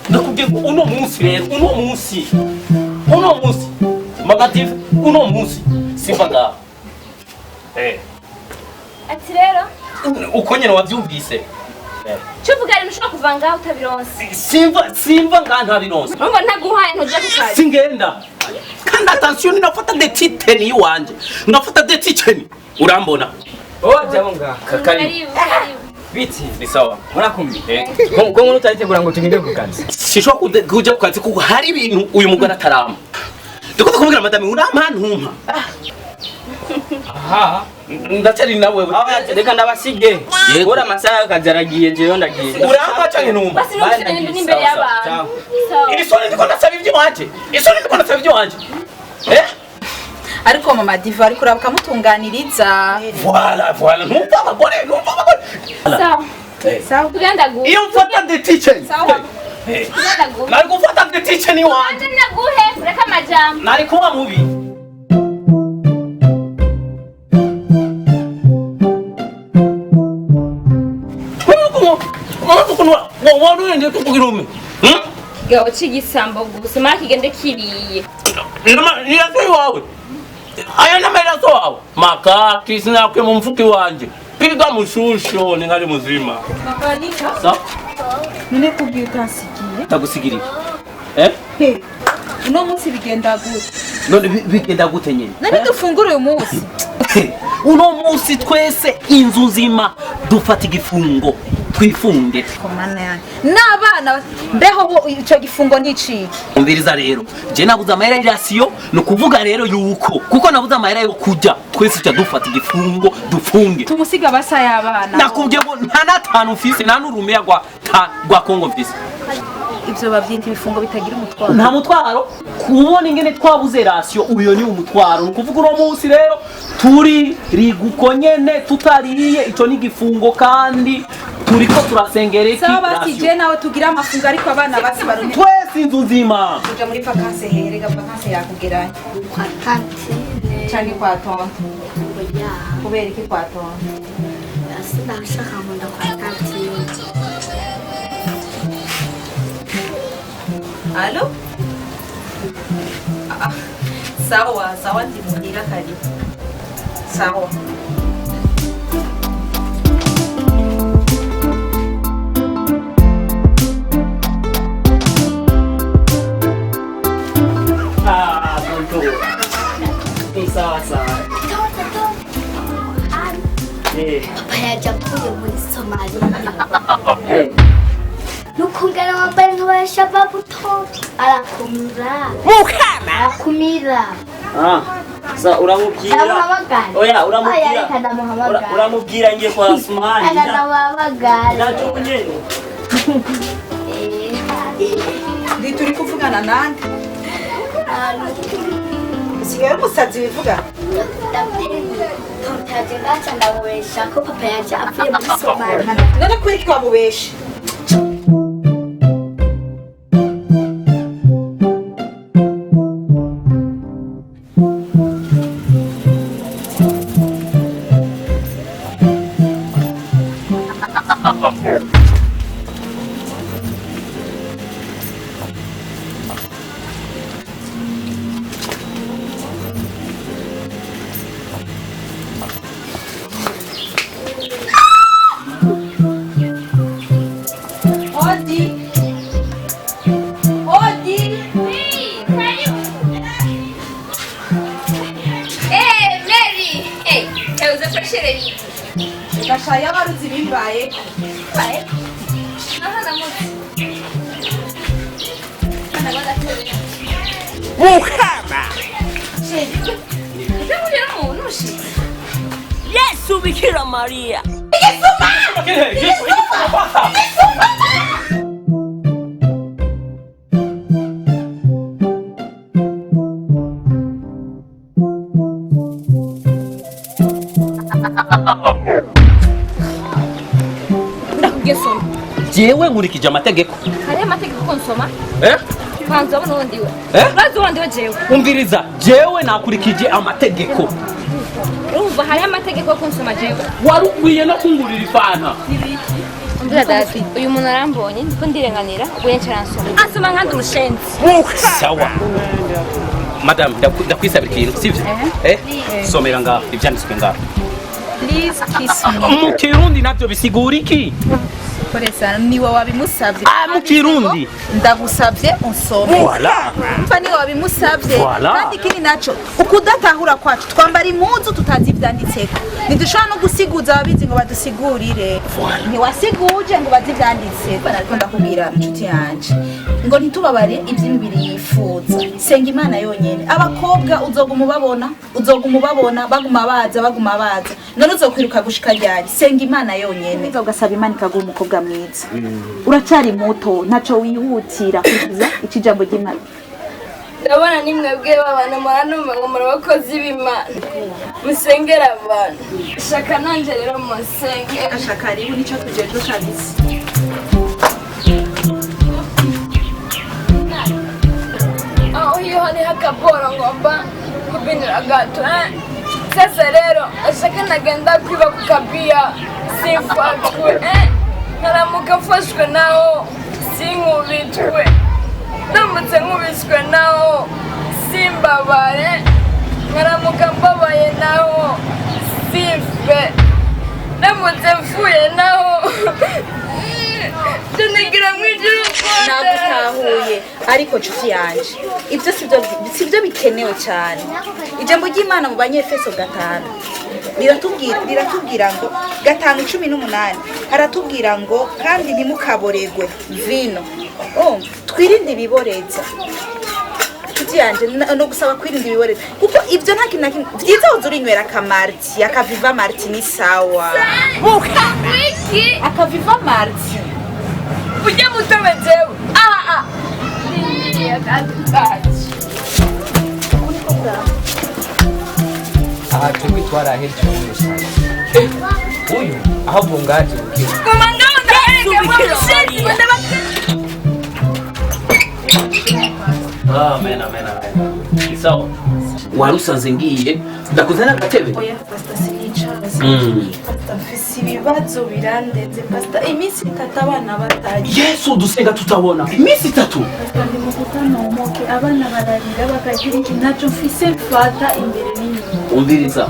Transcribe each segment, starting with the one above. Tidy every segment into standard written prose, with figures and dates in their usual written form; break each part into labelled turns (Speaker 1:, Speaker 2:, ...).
Speaker 1: nakubwiye ko uno munsi rero uno munsi magative uno munsi simba ngaho
Speaker 2: ati rero
Speaker 1: uko nyene wavyumvise
Speaker 2: cyuvuga rero ushobora kuva ngaho utabironse
Speaker 1: simba ngaho ntabironse
Speaker 2: urumva ntaguhaye ntuja ku kazi
Speaker 1: singenda kandi attention ninafata de titeni iwanje ngafata de titeni urambona
Speaker 3: jabo ngaho
Speaker 1: kakari biti ni sawa
Speaker 3: murakumbi ko nkuru utaritegura ngo tugende ku kazi
Speaker 1: sishobora kuja ku kazi kuko hari ibintu uyu mugore atarama ndiko kumubwira madame urama ntumpa
Speaker 3: aha
Speaker 1: ndacari nawe
Speaker 3: reka ndabasige ora amasaha y'akazi aragiye jewe ndagiye
Speaker 1: uramba canke ntumpa
Speaker 2: basi ntushire n'imbere y'abantu
Speaker 1: iri soni ndiko ndasaba ivyo wanje
Speaker 4: ariko mama diva ariko urabuka mutunganiriza
Speaker 1: voilà numva abagore
Speaker 2: sawa tugenda guhe
Speaker 1: iyo mfata the teacher
Speaker 4: sawa
Speaker 2: tugenda guhe
Speaker 1: nari gufata the teacher ni wanje
Speaker 2: naguhe reka amajambo
Speaker 1: nari kuba mubi waruende tukugirume
Speaker 2: gaho cigisambo gusa mara kigende kiriye
Speaker 1: niraso iwawe aya nameraso wawe makati sinakwe mu mfuki wanje piga mushusho ningali muzima
Speaker 4: babanika none kubwiye utasigiye
Speaker 1: tagusigirira
Speaker 4: uno munsi bigenda gute
Speaker 1: none bigenda gute nyine
Speaker 4: none dufungura uyu munsi
Speaker 1: uno munsi twese inzu nzima dufata igifungo twifunge
Speaker 4: komana yanjye n'abana mbeho ico gifungo n'iciki
Speaker 1: umviriza rero je nabuze amahera y'irasiyo no kuvuga rero yuko kuko nabuze amahera yo kujya twese cya dufata igifungo dufunge
Speaker 4: tumusiga basa y'abana
Speaker 1: nakubwiye ngo nta natanu mfise nta n'urumeya rwa Kongo mfise
Speaker 4: ivyo bavyita ibifungo bitagira umutwaro
Speaker 1: nta mutwaro kubona ingene twabuze rasiyo uyo ni umutwaro ni ukuvuga uno munsi rero turi riguko nyene tutariye ico ni igifungo kandi turiko turasengera iki
Speaker 4: sawa basi je nawe tugira amafungo ariko abana basi barone
Speaker 1: twese inzu nzima
Speaker 4: kuja muri vacances herega vacances yakugeranye
Speaker 5: kwa kantine
Speaker 4: canke kwa tonto
Speaker 5: oya
Speaker 4: kubera iki kwa tonto
Speaker 5: sinashaka ngo ndakwa kantine
Speaker 4: Allo? Sawa ndimugira kari. Sawa.
Speaker 1: Tonto. Sawa.
Speaker 5: papa yaje avuye muri Somalia nukungana wambaye nk'abashababu tonto arakumira
Speaker 3: sa uramubwira oya uramubwira ngiye kwa Asmani ndatumye
Speaker 4: Ndi turi kuvugana nande? Sigaye umusazi bivuga.
Speaker 5: ko papa yaje avuye muri Somalia
Speaker 4: None kuri twamubeshe. Gashaya baruzi bimbaye.
Speaker 2: Bae. Aha namuzi. Ana bagatore.
Speaker 6: Muhama.
Speaker 2: Shedi. Ndamujera mu nushi.
Speaker 6: Yesu Bikira Maria.
Speaker 2: Ndakugesoma.
Speaker 1: Jewe nkurikije amategeko.
Speaker 2: Hari amategeko konsoma?
Speaker 1: Kwanza
Speaker 2: abona wundi we.
Speaker 1: Bazi wundi we jewe. Umviriza, jewe nakurikije amategeko.
Speaker 2: Urumva hari amategeko konsoma jewe.
Speaker 1: Warukwiye no kungurira ifana.
Speaker 2: dati uyu muntu arambonye ndiko ndirenganira ubwo yansoma asoma nkandi umushenzi
Speaker 3: sawa madam ndakwisabira ikintu sivyo somera ngaho ivyanditswe ngaho
Speaker 4: Please kiss me.
Speaker 1: Mu Kirundi navyo bisigura iki?
Speaker 4: Koresa niwe wabimusavye.
Speaker 1: Mu Kirundi
Speaker 4: ndagusavye unsome.
Speaker 1: Voilà.
Speaker 4: Mfa niwe wabimusavye.
Speaker 1: Voilà.
Speaker 4: Kandi kini naco ukudatahura kwacu twambara impuzu tutazi ivyanditseko. Ntidushobora no gusiguza ababizi ngo badusigurire. Ntiwasiguje ngo bazi ivyanditse. Barakunda kubwira inshuti yanje ngo ntitubabare ivy'imibiri yifuza. Senga Imana yonyene. Abakobwa uzoguma ubabona baguma baza. None uzokwiruka gushika ryari? Senga Imana yonyene. Ugasaba Imana ikaguha umukobwa mwiza. Uracari muto ntaco wihutira kugiza ikijambo ry'Imana.
Speaker 2: ndabona nimwebwe babana muranuma ngo murabakozi b'Imana musengera abantu shaka nanje rero musenge
Speaker 4: Ashaka ribu nico tujeje kabisa.
Speaker 2: hiyo hari hakaporo ngomba kubinira gato sasa rero ashaka nagenda kwiba kukabia sifatwe naramuka mfashwe naho sinkubitwe ndamutse nkubiswe naho simbabare naramuka mbabaye naho sife ndamutse mfuye naho tunigira mwijuru
Speaker 4: Nagutahuye ariko nshuti yanje ibyo sivyo bikenewe cyane. Ijambo ry'Imana mu Banyefeso 5 riratubwira ngo 5:18 haratubwira ngo kandi ntimukaboregwe vino. Twirinde ibiboreza. Nshuti yanje no gusaba kwirinda ibiboreza kuko ibyo nta kintu byiza uzurinywera kamarti akaviva marti ni sawa.
Speaker 2: wiki
Speaker 4: Akaviva marti
Speaker 2: ujye mutobezewe niniya gatatu
Speaker 3: aha turi twaraheje uyu aho bungaje
Speaker 2: komandante mushenzi
Speaker 1: Amen. Sawa. Warusanze ngiye ndakuzana gatebe.
Speaker 4: oya pastor sinicaza. Mfise ibibazo birandenze pastor iminsi 3 abana bataje.
Speaker 1: Yesu dusenga tutabona. Iminsi 3.
Speaker 4: Pastor ndi mu gutanomoke abana bararira bakagira iki naco mfise mfata imbere n'inyuma.
Speaker 1: Umviriza.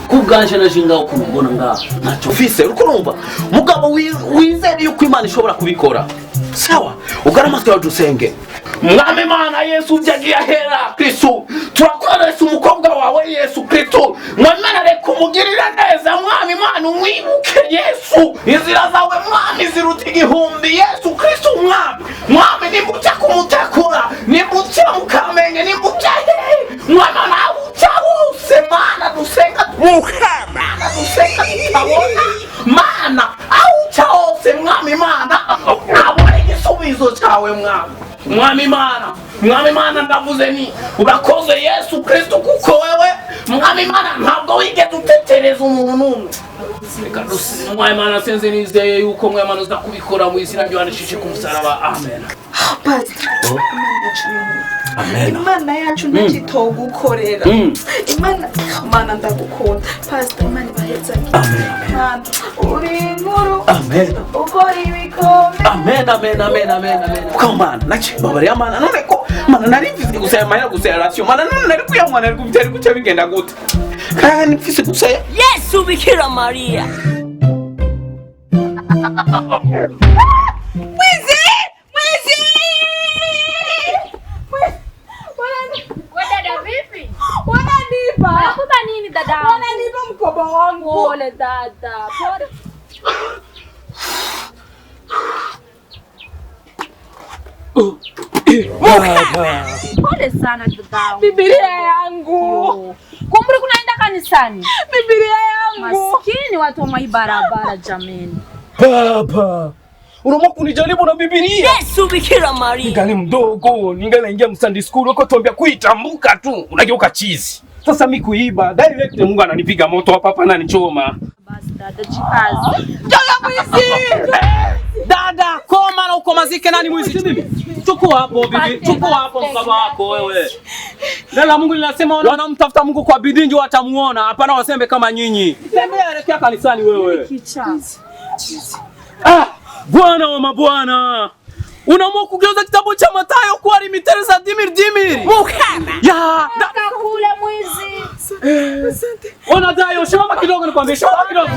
Speaker 1: Kubganje na jinga ukubona nga. Nacho fise ukurumva. Mugabo wizere yuko Imana ishobora kubikora. Sawa. Ugaramaske wa dusenge. Mwami Mana Yesu byagiye ahera Kristo turakoresa umukobwa wawe Yesu Kristo Mwami reka umugirira neza Mwami Mana umwibuke Yesu inzira zawe Mwami ziruta igihumbi Yesu Kristo Mwami nimbuca kumutakura nimbuca mukamenye nimbuca Mwami Mana uca wose Mana dusenga Mana dusenga tutabona Mana auca wose Mwami Mana abone igisubizo cyawe Mwami Mana ndavuze ni urakoze Yesu Kristo kuko wewe Mwami Mana ntabwo wigeze utetereza umuntu Mwami Mana senze nizeye yuko Mwami Mana uza kubikora mu izina ry'Yohana ku musaraba amen.
Speaker 4: Pastor
Speaker 1: Amen.
Speaker 4: Imana yacu ntacitogukorera. Imana ndagukunda. Pastor Imana baheza. Amen. Uri inkuru.
Speaker 1: Amen.
Speaker 4: Ukora ibikombe.
Speaker 1: Amen. Come on, nachi babari amana none ko mana nari mfise gusaya mahera gusaya ratio mana none nari kuyamwana nari kubitera kuca bigenda gute kandi mfise gusaya
Speaker 6: Yesu Bikira Maria.
Speaker 2: Dada vipi?
Speaker 4: Wananipa.
Speaker 2: Nakupa nini dada?
Speaker 4: Wananipa mkoba wangu.
Speaker 2: Pole dada. Pole. Pole sana dada.
Speaker 4: Biblia yangu.
Speaker 2: Kumbe kunaenda kanisani?
Speaker 4: Biblia yangu.
Speaker 2: Maskini watu wa barabara jameni.
Speaker 7: Baba, unaomba kunijaribu na Biblia?
Speaker 6: Yesu Bikira Maria.
Speaker 7: Ningali mdogo, naingia msandi school uko tuambia kuitambuka tu, unageuka chizi. Sasa mimi kuiba, direct Mungu ananipiga moto hapa ananichoma.
Speaker 2: Basi dada jikazi.
Speaker 4: Jaga mwizi.
Speaker 1: dada koma na ukomazike nani mwizi chukua hapo bibi chukua hapo mkaba wako wewe Neno Mungu linasema wanamtafuta Mungu kwa bidii ndio watamuona hapana wasembe kama nyinyi tembea elekea kanisani wewe Bwana wa mabwana, unaamua kugeuza kitabu cha Mathayo kuwa limitere za dimiri.
Speaker 6: Mukana.
Speaker 1: Ya,
Speaker 4: Kula mwizi.
Speaker 1: ona dayo, shamba kidogo nikwambie, shamba kidogo.